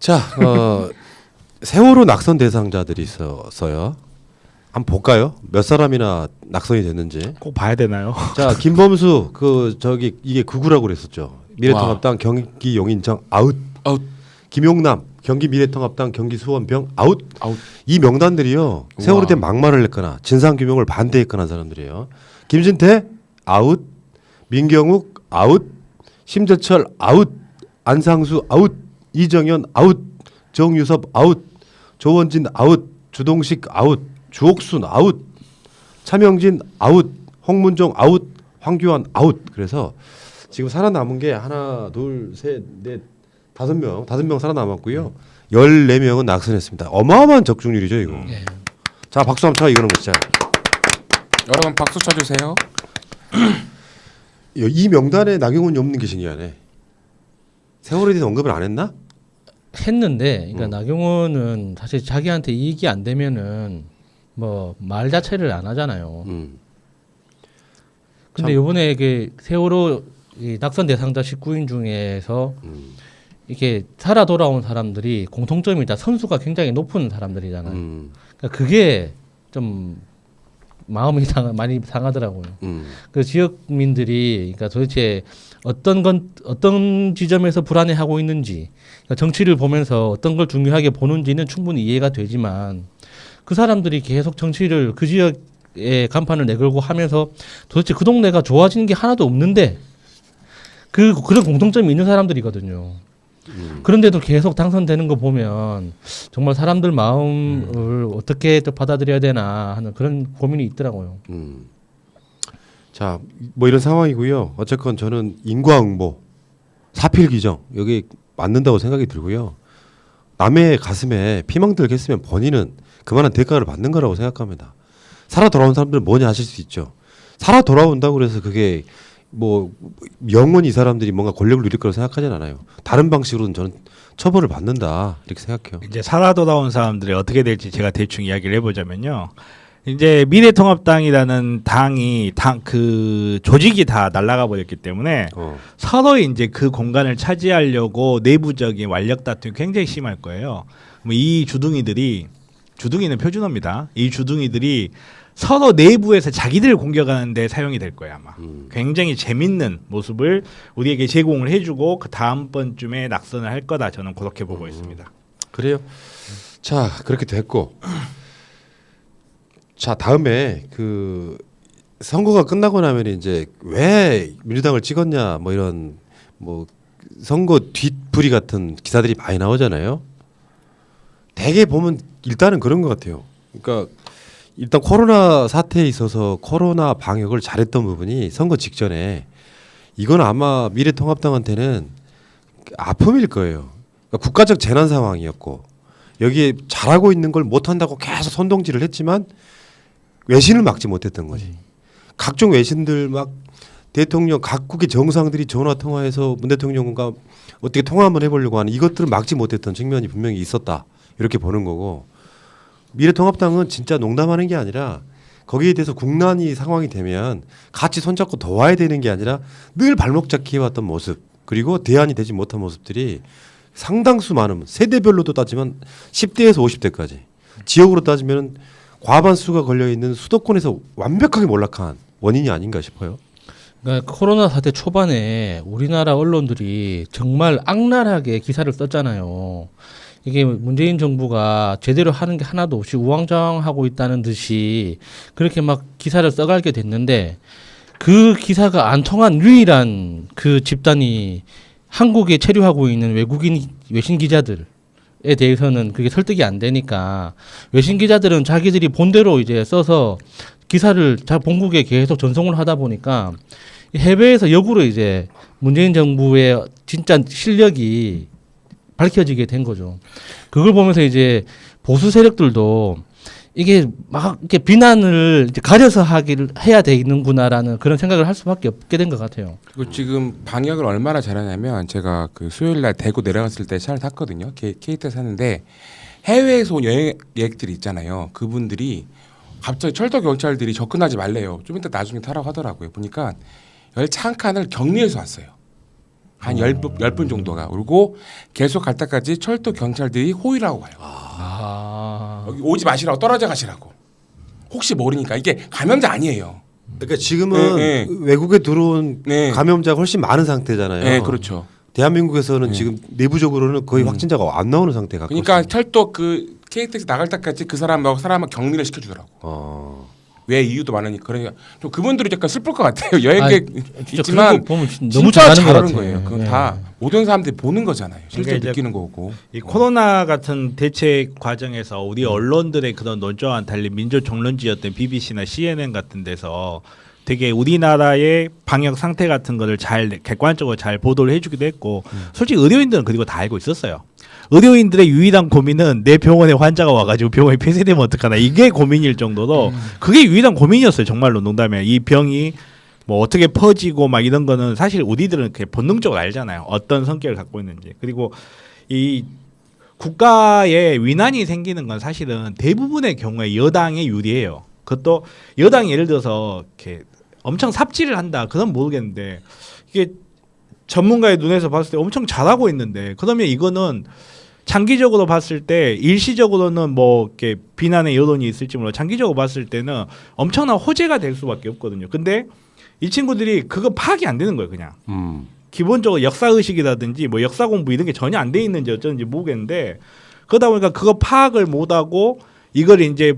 자, 세월호 낙선 대상자들이 있었어요. 한번 볼까요? 몇 사람이나 낙선이 됐는지. 꼭 봐야 되나요? 자, 김범수 이게 극우라고 그랬었죠. 미래통합당 경기 용인청 아웃. 김용남 경기 미래통합당 경기 수원병 아웃. 이 명단들이요. 세월호 때 막말을 했거나 진상 규명을 반대했거나 사람들이에요. 김진태 아웃. 민경욱 아웃. 심재철 아웃. 안상수 아웃. 이정현 아웃. 정유섭 아웃. 조원진 아웃. 주동식 아웃. 주옥순 아웃. 차명진 아웃. 홍문종 아웃. 황교안 아웃. 그래서 지금 살아남은 게 하나, 둘, 셋, 넷, 5명. 5명 살아남았고요. 14명은 낙선했습니다. 어마어마한 적중률이죠, 이거. 자, 박수 한번 쳐. 이거는 진짜. 여러분 박수 쳐주세요. 이 명단에 나경원이 없는 게 신기하네. 세월에 대해서 언급을 안 했나? 했는데, 그러니까 나경원은 사실 자기한테 이익이 안 되면은 뭐 말 자체를 안 하잖아요. 근데 이번에 그 세월호 이 낙선 대상자 19인 중에서 이렇게 살아 돌아온 사람들이 공통점이 다 선수가 굉장히 높은 사람들이잖아요. 그러니까 그게 좀 마음이 많이 상하더라고요. 그 지역민들이 그러니까 도대체 어떤 지점에서 불안해하고 있는지, 그러니까 정치를 보면서 어떤 걸 중요하게 보는지는 충분히 이해가 되지만 그 사람들이 계속 정치를 그 지역에 간판을 내걸고 하면서 도대체 그 동네가 좋아지는 게 하나도 없는데 그런 공통점이 있는 사람들이거든요. 그런데도 계속 당선되는 거 보면 정말 사람들 마음을 어떻게 또 받아들여야 되나 하는 그런 고민이 있더라고요. 자, 뭐 이런 상황이고요. 어쨌건 저는 인과응보, 사필규정 여기 맞는다고 생각이 들고요. 남의 가슴에 피멍 들게 했으면 본인은 그만한 대가를 받는 거라고 생각합니다. 살아 돌아온 사람들은 뭐냐 하실 수 있죠. 살아 돌아온다고 해서 그게 뭐 영원히 이 사람들이 뭔가 권력을 누릴 거라고 생각하진 않아요. 다른 방식으로는 저는 처벌을 받는다 이렇게 생각해요. 이제 살아 돌아온 사람들이 어떻게 될지 제가 대충 이야기를 해보자면요. 이제 미래통합당이라는 그 조직이 다 날아가 버렸기 때문에 서로 이제 그 공간을 차지하려고 내부적인 완력 다툼이 굉장히 심할 거예요. 이 주둥이는 표준어입니다. 이 주둥이들이 서로 내부에서 자기들을 공격하는 데 사용이 될 거예요 아마. 굉장히 재밌는 모습을 우리에게 제공을 해주고 그 다음번쯤에 낙선을 할 거다 저는 그렇게 보고 있습니다. 그래요. 자, 그렇게 됐고 자, 다음에 그 선거가 끝나고 나면 이제 왜 민주당을 찍었냐 뭐 이런 뭐 선거 뒷풀이 같은 기사들이 많이 나오잖아요. 대개 보면 일단은 그런 것 같아요. 그러니까 일단 코로나 사태에 있어서 코로나 방역을 잘했던 부분이 선거 직전에 이건 아마 미래통합당한테는 아픔일 거예요. 그러니까 국가적 재난 상황이었고 여기에 잘하고 있는 걸 못한다고 계속 선동질을 했지만 외신을 막지 못했던 거지. 각종 외신들 막 대통령 각국의 정상들이 전화 통화해서 문 대통령과 어떻게 통화 한번 해보려고 하는 이것들을 막지 못했던 측면이 분명히 있었다. 이렇게 보는 거고 미래통합당은 진짜 농담하는 게 아니라 거기에 대해서 국난이 상황이 되면 같이 손잡고 도와야 되는 게 아니라 늘 발목 잡기 해왔던 모습 그리고 대안이 되지 못한 모습들이 상당수 많은 세대별로도 따지면 10대에서 50대까지 지역으로 따지면 과반수가 걸려있는 수도권에서 완벽하게 몰락한 원인이 아닌가 싶어요. 그러니까 코로나 사태 초반에 우리나라 언론들이 정말 악랄하게 기사를 썼잖아요. 이게 문재인 정부가 제대로 하는 게 하나도 없이 우왕좌왕하고 있다는 듯이 그렇게 막 기사를 써갈게 됐는데 그 기사가 안 통한 유일한 그 집단이 한국에 체류하고 있는 외국인 외신 기자들에 대해서는 그게 설득이 안 되니까 외신 기자들은 자기들이 본대로 이제 써서 기사를 본국에 계속 전송을 하다 보니까 해외에서 역으로 이제 문재인 정부의 진짜 실력이 밝혀지게 된 거죠. 그걸 보면서 이제 보수 세력들도 이게 막 이렇게 비난을 이제 가려서 해야 되는구나라는 그런 생각을 할 수밖에 없게 된 것 같아요. 그리고 지금 방역을 얼마나 잘하냐면 제가 그 수요일 날 대구 내려갔을 때 차를 탔거든요. KTX 탔는데 해외에서 온 여행객들이 있잖아요. 그분들이 갑자기 철도 경찰들이 접근하지 말래요. 좀 이따 나중에 타라고 하더라고요. 보니까 열차 한 칸을 격리해서 왔어요. 한 10분 정도가. 그리고 계속 갈 때까지 철도 경찰들이 호위라고 가요. 여기 오지 마시라고 떨어져 가시라고. 혹시 모르니까 이게 감염자 아니에요. 그러니까 지금은 네. 외국에 들어온 네. 감염자가 훨씬 많은 상태잖아요. 네, 그렇죠. 대한민국에서는 지금 내부적으로는 거의 확진자가 안 나오는 상태가. 그러니까 철도 그 KTX 나갈 때까지 그 사람하고 격리를 시켜주더라고. 왜 이유도 많으니까. 그러니까 좀 그분들이 약간 슬플 것 같아요. 여행객 진짜 있지만 그런 거 보면 너무 진짜 잘하는 것 잘하는 같아요. 거예요. 그건 예. 다 모든 사람들이 보는 거잖아요. 실제 그러니까 이제 느끼는 거고. 이 코로나 같은 대책 과정에서 우리 언론들의 그런 논조와는 달리 민족 종론지였던 BBC나 CNN 같은 데서 되게 우리나라의 방역 상태 같은 거를 잘 객관적으로 잘 보도를 해주기도 했고 솔직히 의료인들은 그리고 다 알고 있었어요. 의료인들의 유일한 고민은 내 병원에 환자가 와가지고 병원이 폐쇄되면 어떡하나 이게 고민일 정도로 그게 유일한 고민이었어요. 정말로 농담이에요. 이 병이 뭐 어떻게 퍼지고 막 이런 거는 사실 우리들은 이렇게 본능적으로 알잖아요. 어떤 성격을 갖고 있는지. 그리고 이 국가에 위난이 생기는 건 사실은 대부분의 경우에 여당에 유리해요. 그것도 여당이 예를 들어서 이렇게 엄청 삽질을 한다. 그건 모르겠는데 이게 전문가의 눈에서 봤을 때 엄청 잘하고 있는데 그러면 이거는 장기적으로 봤을 때 일시적으로는 뭐 이렇게 비난의 여론이 있을지 몰라 장기적으로 봤을 때는 엄청난 호재가 될 수밖에 없거든요. 근데 이 친구들이 그거 파악이 안 되는 거예요, 그냥. 기본적으로 역사 의식이라든지 뭐 역사 공부 이런 게 전혀 안 돼 있는지 어쩐지 모르겠는데 그러다 보니까 그거 파악을 못 하고 이걸 이제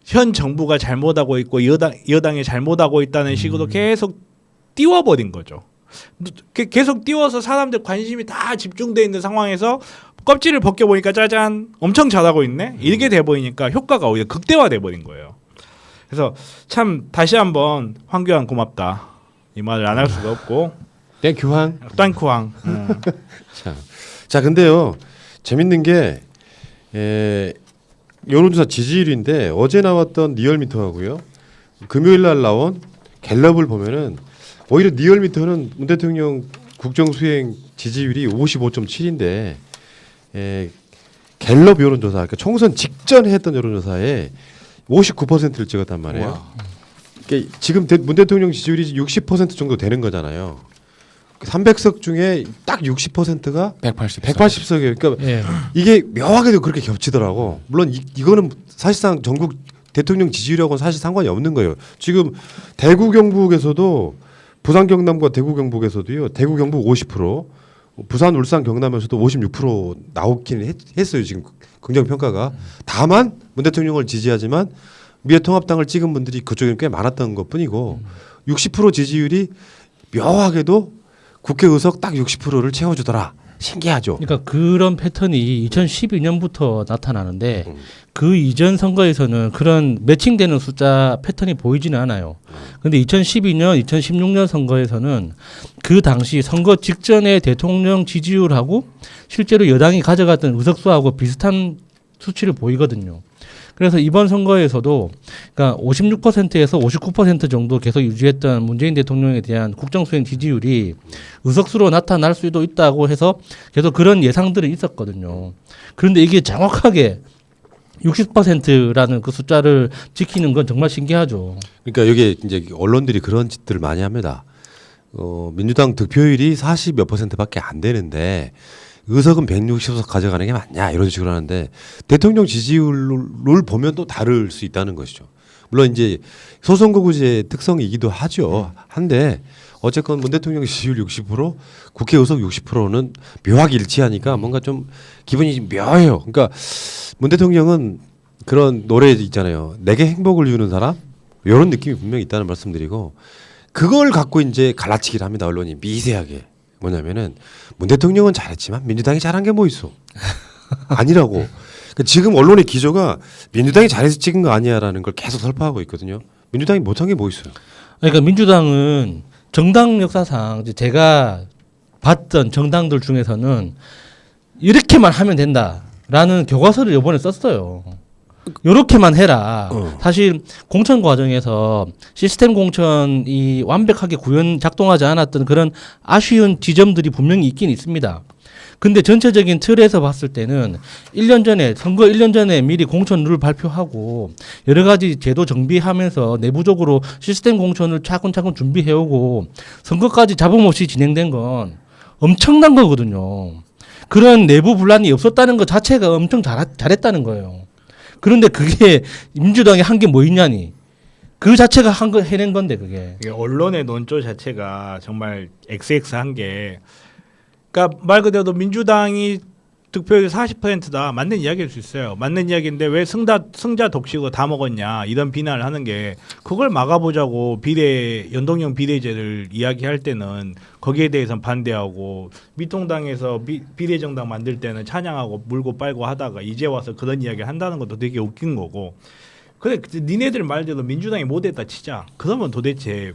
현 정부가 잘못하고 있고 여당이 잘못하고 있다는 식으로 계속 띄워버린 거죠. 계속 띄워서 사람들 관심이 다 집중돼 있는 상황에서 껍질을 벗겨보니까 짜잔 엄청 잘하고 있네 이렇게 돼버리니까 효과가 오히려 극대화돼 버린 거예요. 그래서 참 다시 한번 황교안 고맙다 이 말을 안 할 수가 없고 땡큐황. 땡쿠황. 자, 근데요 재밌는 게 여론조사 지지율인데 어제 나왔던 리얼미터하고요 금요일 날 나온 갤럽을 보면은 오히려 리얼미터는 문 대통령 국정수행 지지율이 55.7인데 갤럽 여론조사, 그러니까 총선 직전에 했던 여론조사에 59%를 찍었단 말이에요. 그러니까 지금 문 대통령 지지율이 60% 정도 되는 거잖아요. 300석 중에 딱 60%가 180석이에요. 그러니까 예. 이게 묘하게도 그렇게 겹치더라고. 물론 이거는 사실상 전국 대통령 지지율하고는 사실 상관이 없는 거예요. 지금 대구 경북에서도 부산 경남과 대구 경북에서도요. 대구 경북 50%, 부산 울산 경남에서도 56% 나오긴 했어요. 지금 긍정 평가가. 다만 문 대통령을 지지하지만 미래통합당을 찍은 분들이 그쪽에는 꽤 많았던 것뿐이고 60% 지지율이 묘하게도 국회 의석 딱 60%를 채워주더라. 신기하죠. 그러니까 그런 패턴이 2012년부터 나타나는데 그 이전 선거에서는 그런 매칭되는 숫자 패턴이 보이지는 않아요. 근데 2012년, 2016년 선거에서는 그 당시 선거 직전의 대통령 지지율하고 실제로 여당이 가져갔던 의석수하고 비슷한 수치를 보이거든요. 그래서 이번 선거에서도 그러니까 56%에서 59% 정도 계속 유지했던 문재인 대통령에 대한 국정수행 지지율이 의석수로 나타날 수도 있다고 해서 계속 그런 예상들이 있었거든요. 그런데 이게 정확하게 60%라는 그 숫자를 지키는 건 정말 신기하죠. 그러니까 여기 이제 언론들이 그런 짓들을 많이 합니다. 민주당 득표율이 40 몇 %밖에 안 되는데 의석은 160석 가져가는 게 맞냐 이런 식으로 하는데 대통령 지지율을 보면 또 다를 수 있다는 것이죠. 물론 이제 소선거구제의 특성이기도 하죠. 한데 어쨌건 문 대통령 지지율 60%, 국회 의석 60%는 묘하게 일치하니까 뭔가 좀 기분이 좀 묘해요. 그러니까 문 대통령은 그런 노래 있잖아요. 내게 행복을 주는 사람 이런 느낌이 분명히 있다는 말씀드리고 그걸 갖고 이제 갈라치기를 합니다. 언론이 미세하게. 뭐냐면은 문 대통령은 잘했지만 민주당이 잘한 게 뭐 있어? 아니라고. 그러니까 지금 언론의 기조가 민주당이 잘해서 찍은 거 아니야라는 걸 계속 설파하고 있거든요. 민주당이 못한 게 뭐 있어요? 그러니까 민주당은 정당 역사상 이제 제가 봤던 정당들 중에서는 이렇게만 하면 된다라는 교과서를 이번에 썼어요. 요렇게만 해라. 사실 공천 과정에서 시스템 공천이 완벽하게 구현 작동하지 않았던 그런 아쉬운 지점들이 분명히 있긴 있습니다. 근데 전체적인 틀에서 봤을 때는 1년 전에 선거 1년 전에 미리 공천 룰 발표하고 여러 가지 제도 정비하면서 내부적으로 시스템 공천을 차근차근 준비해오고 선거까지 잡음 없이 진행된 건 엄청난 거거든요. 그런 내부 분란이 없었다는 것 자체가 엄청 잘했다는 거예요. 그런데 그게 민주당이 한 게 뭐 있냐니. 그 자체가 한 거 해낸 건데 그게. 이게 언론의 논조 자체가 정말 XX한 게, 그러니까 말 그대로 민주당이 득표율이 40%다 맞는 이야기일 수 있어요. 맞는 이야기인데 왜 승자 독식으로 다 먹었냐 이런 비난을 하는 게, 그걸 막아보자고 연동형 비례제를 이야기할 때는 거기에 대해서는 반대하고, 미통당에서 비례정당 만들 때는 찬양하고 물고 빨고 하다가 이제 와서 그런 이야기를 한다는 것도 되게 웃긴 거고. 근데 니네들 말대로 민주당이 못했다 치자. 그러면 도대체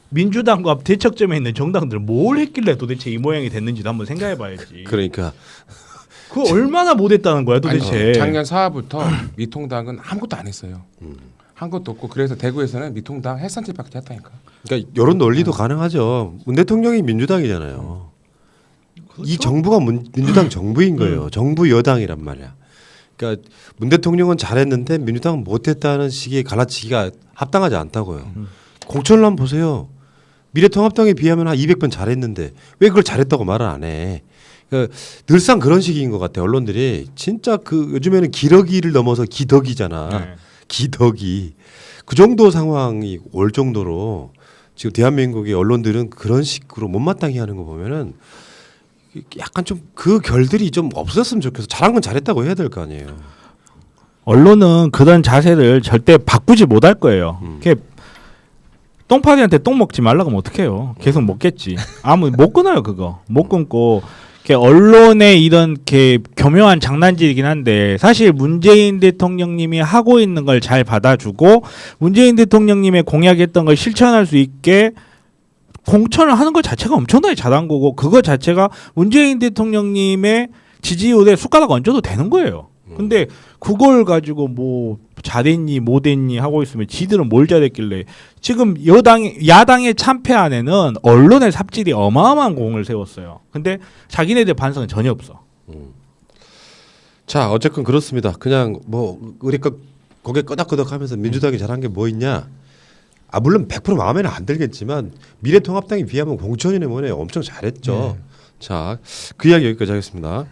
민주당과 대척점에 있는 정당들은 뭘 했길래 도대체 이 모양이 됐는지도 한번 생각해봐야지. 그러니까 그 얼마나 못했다는 거야 도대체. 아니, 작년 4월부터 미통당은 아무것도 안 했어요. 한 것도 없고, 그래서 대구에서는 미통당 헬산집밖에 했다니까. 그러니까 이런 논리도 가능하죠. 문 대통령이 민주당이잖아요. 이 정부가 민주당 정부인 거예요. 정부 여당이란 말이야. 그러니까 문 대통령은 잘했는데 민주당은 못했다는 식의 갈라치기가 합당하지 않다고요. 공천을 한번 보세요. 미래통합당에 비하면 한 200번 잘했는데 왜 그걸 잘했다고 말을 안 해? 그러니까 늘상 그런 식인 것 같아. 언론들이 진짜 그 요즘에는 기러기를 넘어서 기덕이잖아. 네. 기덕이 그 정도 상황이 올 정도로 지금 대한민국의 언론들은 그런 식으로 못마땅히 하는 거 보면은 약간 좀 그 결들이 좀 없었으면 좋겠어. 잘한 건 잘했다고 해야 될 거 아니에요. 언론은 그런 자세를 절대 바꾸지 못할 거예요. 똥파리한테 똥 먹지 말라고 하면 어떡해요. 계속 먹겠지. 못 끊어요 그거. 못 끊고. 언론의 이런 교묘한 장난질이긴 한데, 사실 문재인 대통령님이 하고 있는 걸 잘 받아주고 문재인 대통령님의 공약했던 걸 실천할 수 있게 공천을 하는 것 자체가 엄청나게 잘한 거고, 그거 자체가 문재인 대통령님의 지지율에 숟가락 얹어도 되는 거예요. 근데 그걸 가지고 뭐 잘했니 못했니 하고 있으면 지들은 뭘 잘했길래. 지금 야당의 참패안에는 언론의 삽질이 어마어마한 공을 세웠어요. 근데 자기네들 반성은 전혀 없어. 자, 어쨌건 그렇습니다. 그냥 뭐 우리가 고개 끄덕끄덕하면서 민주당이 잘한 게 뭐 있냐? 물론 100% 마음에는 안 들겠지만 미래통합당에 비하면 공천이네 뭐네 엄청 잘했죠. 자, 그 이야기 여기까지 하겠습니다.